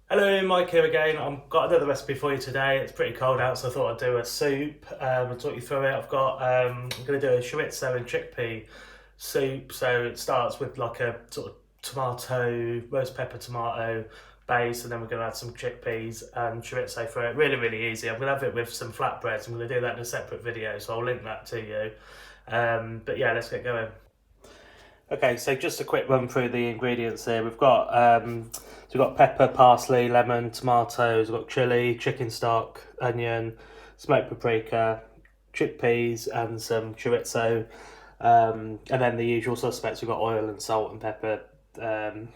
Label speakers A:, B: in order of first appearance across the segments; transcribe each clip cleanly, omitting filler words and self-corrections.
A: Hello, Mike here again. I've got another recipe for you today. It's pretty cold out, so I thought I'd do a soup. I'll talk you through it. I'm going to do a chorizo and chickpea soup. So it starts with like a sort of tomato, roast pepper tomato base, and then we're going to add some chickpeas and chorizo for it. Really, really easy. I'm going to have it with some flatbreads. I'm going to do that in a separate video, so I'll link that to you. But yeah, let's get going. Okay, so just a quick run through the ingredients here. We've got pepper, parsley, lemon, tomatoes. We've got chili, chicken stock, onion, smoked paprika, chickpeas, and some chorizo. And then the usual suspects. We've got oil and salt and pepper. So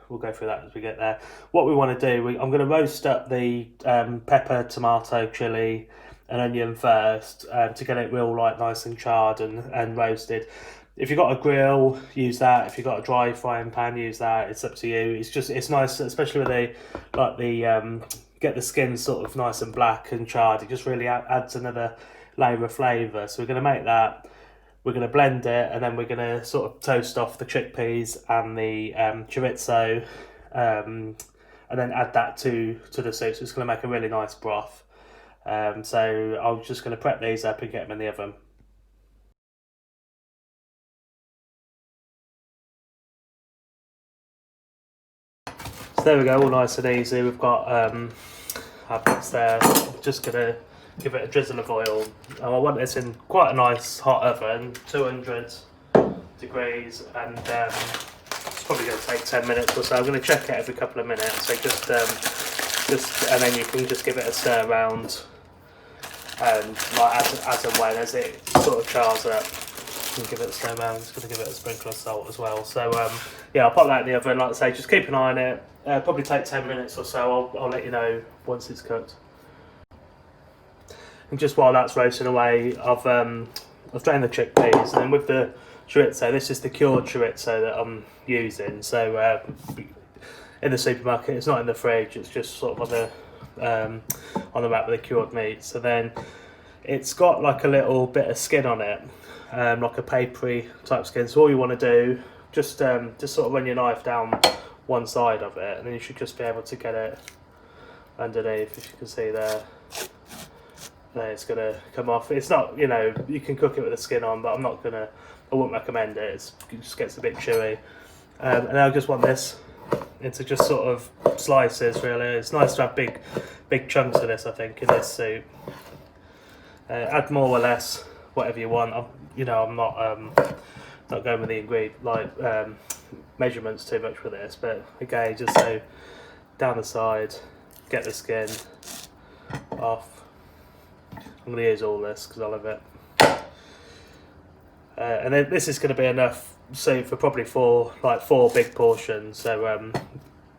A: we'll go through that as we get there. What we want to do, I'm going to roast up the pepper, tomato, chili, and onion first to get it real like nice and charred and roasted. If you've got a grill, use that. If you've got a dry frying pan, use that. It's up to you. It's nice, especially with the get the skin sort of nice and black and charred. It just really adds another layer of flavour. So we're going to make that. We're going to blend it, and then we're going to sort of toast off the chickpeas and the chorizo, and then add that to the soup. So it's going to make a really nice broth. So I'm just going to prep these up and get them in the oven. So there we go, all nice and easy. We've got our bits there. Just gonna give it a drizzle of oil. I want this in quite a nice hot oven, 200 degrees, and it's probably going to take 10 minutes or so. I'm going to check it every couple of minutes. So just and then you can just give it a stir around, and like as and when as it sort of chars up. And give it a stir around. Just going to give it a sprinkle of salt as well. So yeah, I'll pop that in the oven. Like I say, just keep an eye on it. Probably take 10 minutes or so. I'll let you know once it's cooked. And just while that's roasting away, I've drained the chickpeas, and then with the chorizo, this is the cured chorizo that I'm using. So in the supermarket, it's not in the fridge. It's just sort of on the wrap with the cured meat. So then it's got like a little bit of skin on it. Like a papery type skin. So all you want to do, just sort of run your knife down one side of it, and then you should just be able to get it underneath. If you can see there, it's gonna come off. It's not, you can cook it with the skin on, but I wouldn't recommend it. It just gets a bit chewy. And I just want this into just sort of slices. Really, it's nice to have big chunks of this. I think in this soup. Add more or less, whatever you want. I'm not going with the measurements too much for this, but again, just so down the side, get the skin off. I'm going to use all this because I love it. And then this is going to be enough soup for probably four big portions. So and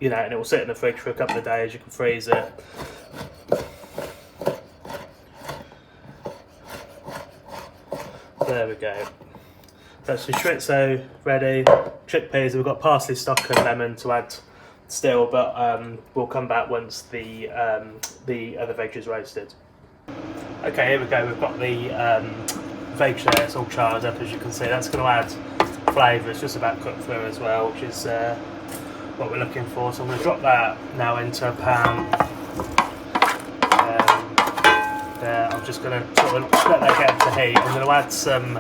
A: it will sit in the fridge for a couple of days. You can freeze it. There we go. That's the chorizo ready. Chickpeas, we've got parsley stock and lemon to add still, but we'll come back once the other veg is roasted. Okay, here we go. We've got the veg there. It's all charred up, as you can see. That's going to add flavour. It's just about cooked through as well, which is what we're looking for. So I'm going to drop that now into a pan. I'm just going to sort of let that get to heat. I'm going to add some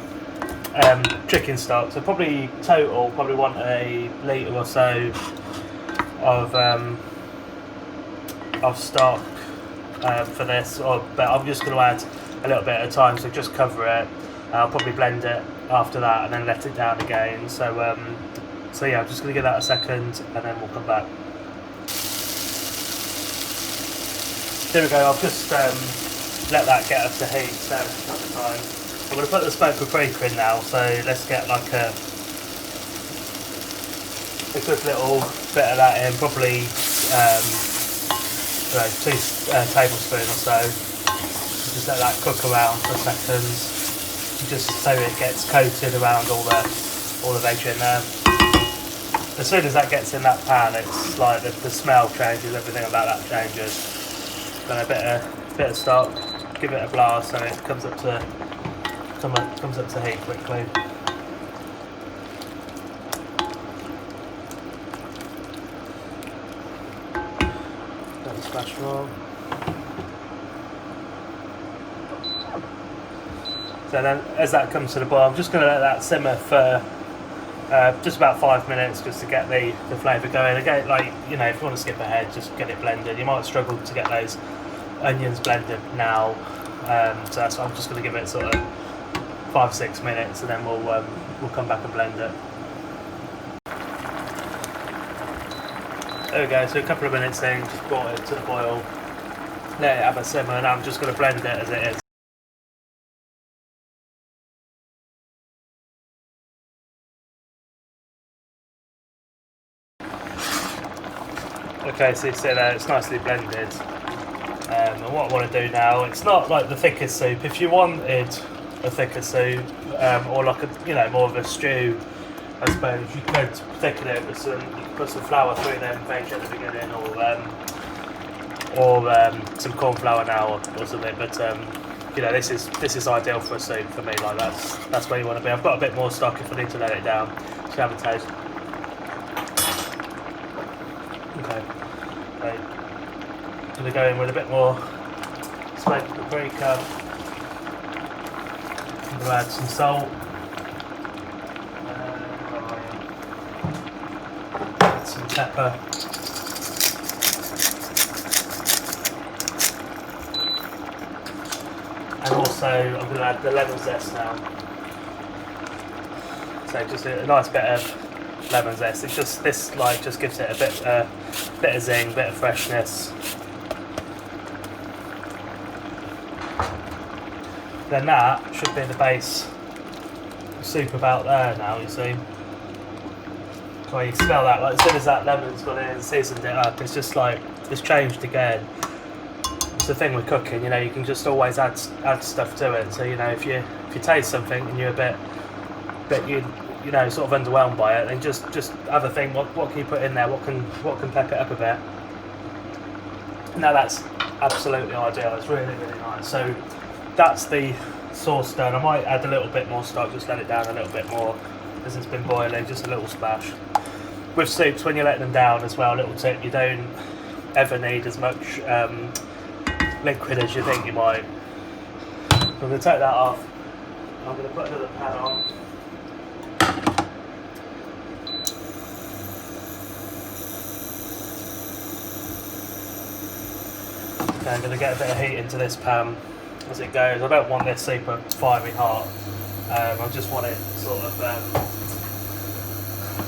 A: chicken stock. So probably want a litre or so of stock for this. But I'm just going to add a little bit at a time. So just cover it. I'll probably blend it after that and then let it down again. So yeah, I'm just going to give that a second and then we'll come back. Here we go. I've just let that get up to heat at the time. I'm going to put the smoked paprika in now, so let's get like a good little bit of that in, probably 2 tablespoons or so. Just let that cook around for a second, just so it gets coated around all the veg in there. As soon as that gets in that pan, it's like the smell changes, everything about that changes. Then a bit of stock, give it a blast so it comes up to heat quickly. smash them all. So then, as that comes to the boil, I'm just going to let that simmer for just about 5 minutes, just to get the flavour going. Again, like, you know, if you want to skip ahead, just get it blended. You might struggle to get those onions blended now, so that's why I'm just going to give it sort of 5-6 minutes, and then we'll come back and blend it. There we go. So a couple of minutes in, just brought it to the boil, let it have a simmer, and I'm just going to blend it as it is. Okay, so you see there, it's nicely blended. And what I want to do now, it's not like the thickest soup. If you wanted a thicker soup, or like a, you know, more of a stew, I suppose you could thicken it with some, you could put some flour through them, veg at the beginning, or some corn flour now or something. But you know, this is ideal for a soup for me. Like that's where you want to be. I've got a bit more stock if I need to let it down. Just have a taste. Okay. Right. I'm going to go in with a bit more smoked paprika. I'm going to add some salt. Add some pepper. And also I'm going to add the lemon zest now. So just a nice bit of lemon zest. It's just this, like, just gives it a bit of zing, bit of freshness. Then that should be the base soup about there now, you see. So you smell that, like as soon as that lemon's gone in and seasoned it up, it's just like, it's changed again. It's the thing with cooking, you know, you can just always add stuff to it. So, you know, if you taste something and you're a bit you know, sort of underwhelmed by it, then just have a think, what can you put in there, what can pep it up a bit. Now that's absolutely ideal, it's really, really nice. So that's the sauce done. I might add a little bit more stock, just let it down a little bit more as it's been boiling, just a little splash. With soups, when you let them down as well, a little tip, you don't ever need as much liquid as you think you might. So I'm going to take that off. I'm going to put another pan on. Okay, I'm going to get a bit of heat into this pan as it goes. I don't want this super fiery hot. I just want it sort of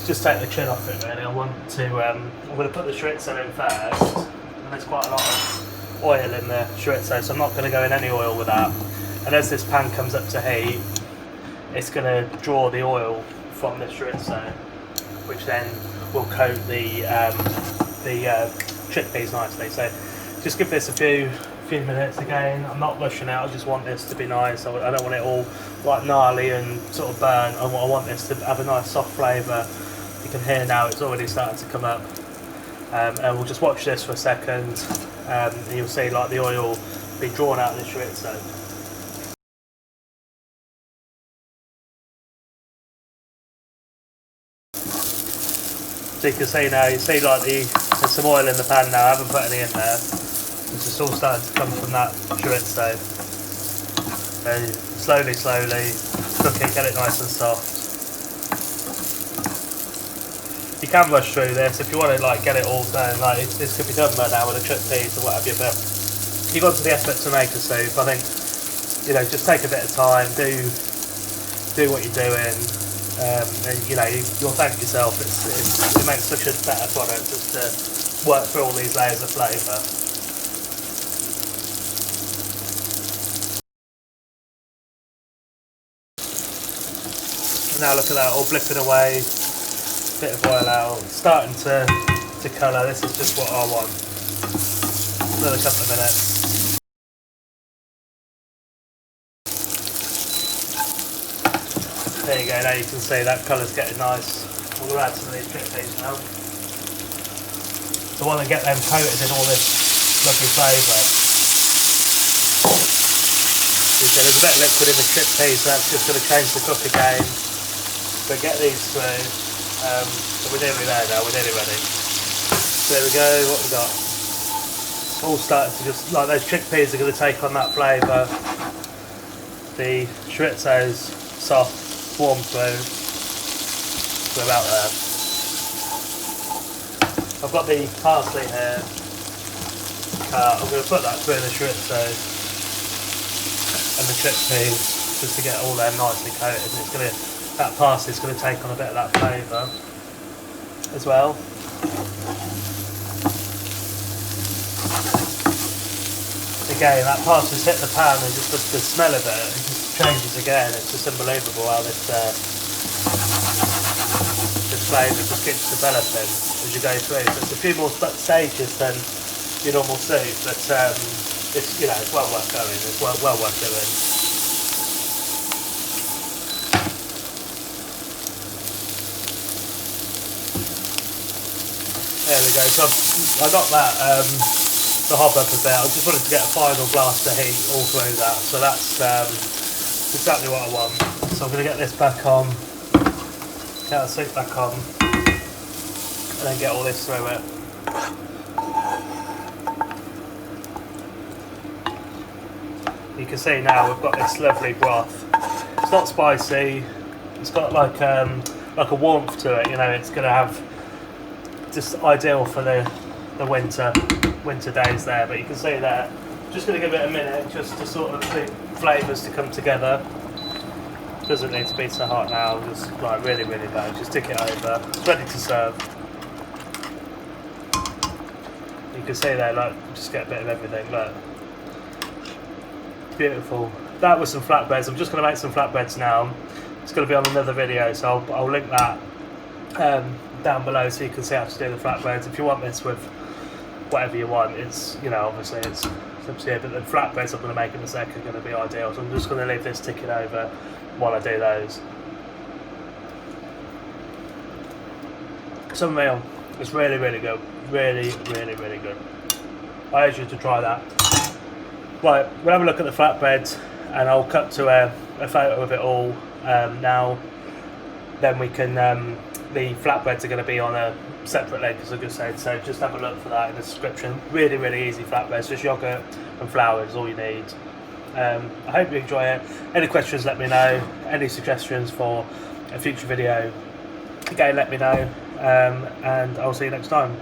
A: just take the chin off it really. I want to I'm going to put the chorizo in first, and there's quite a lot of oil in the chorizo, so I'm not going to go in any oil with that. And as this pan comes up to heat, it's going to draw the oil from the chorizo, which then will coat the chickpeas nicely. So just give this a few minutes again. I'm not rushing out, I just want this to be nice. I don't want it all like gnarly and sort of burnt. I want this to have a nice soft flavour. You can hear now it's already starting to come up. And we'll just watch this for a second, and you'll see like the oil be drawn out of the chorizo. So you can see now, you see like there's some oil in the pan now, I haven't put any in there. It's just all starting to come from that chorizo. So slowly cook it, get it nice and soft. You can rush through this if you want to like get it all done. Like this could be done by now with the chickpeas or what have you. But if you've gone to the effort to make a soup, I think, you know, just take a bit of time, do what you're doing, and you know you'll thank yourself. It makes such a better product just to work through all these layers of flavour. Now look at that, all blipping away, bit of oil out, starting to colour. This is just what I want. Another couple of minutes. There you go, now you can see that colour's getting nice. I'm going to add some of these chickpeas now. So I want to get them coated in all this lovely flavour. So there's a bit of liquid in the chickpeas, so that's just going to change the cook again. But get these through, so we're nearly there now, we're nearly ready. So there we go, what we got? all starting to just, like those chickpeas are going to take on that flavour. The chorizo's soft, warm through. So about there. I've got the parsley here. I'm going to put that through the chorizo and the chickpeas just to get all them nicely coated. And it's going to, that parsley's going to take on a bit of that flavour as well. Again, that parsley's hit the pan and just the smell of it just changes again. It's just unbelievable how this flavour just keeps developing as you go through. So it's a few more stages than your normal soup, but it's, you know, it's well worth going. It's well worth doing. There we go. So I got that. The hob up a bit. I just wanted to get a final blast of heat all through that, so that's exactly what I want. So I'm going to get this back on, get the soup back on, and then get all this through it. You can see now we've got this lovely broth. It's not spicy. It's got like a warmth to it. You know, it's going to have just ideal for the winter days there, but you can see that. Just going to give it a minute just to sort of the flavours to come together. Doesn't need to be so hot now, just like really low. Just tick it over. It's ready to serve. You can see there, like, just get a bit of everything. Look, beautiful. That was some flatbreads. I'm just going to make some flatbreads now. It's going to be on another video, so I'll link that down below so you can see how to do the flatbreads. If you want this with whatever you want, it's, you know, obviously it's up to you, but the flatbreads I'm going to make in a second are going to be ideal, so I'm just going to leave this ticking over while I do those. Some meal. It's really good. Really good. I urge you to try that. Right, we'll have a look at the flatbreads and I'll cut to a photo of it all now. Then we can, the flatbreads are going to be on a separate link, as I just said, so just have a look for that in the description. Really easy flatbreads, just yogurt and flour is all you need. I hope you enjoy it. Any questions, let me know. Any suggestions for a future video, again, let me know, and I'll see you next time.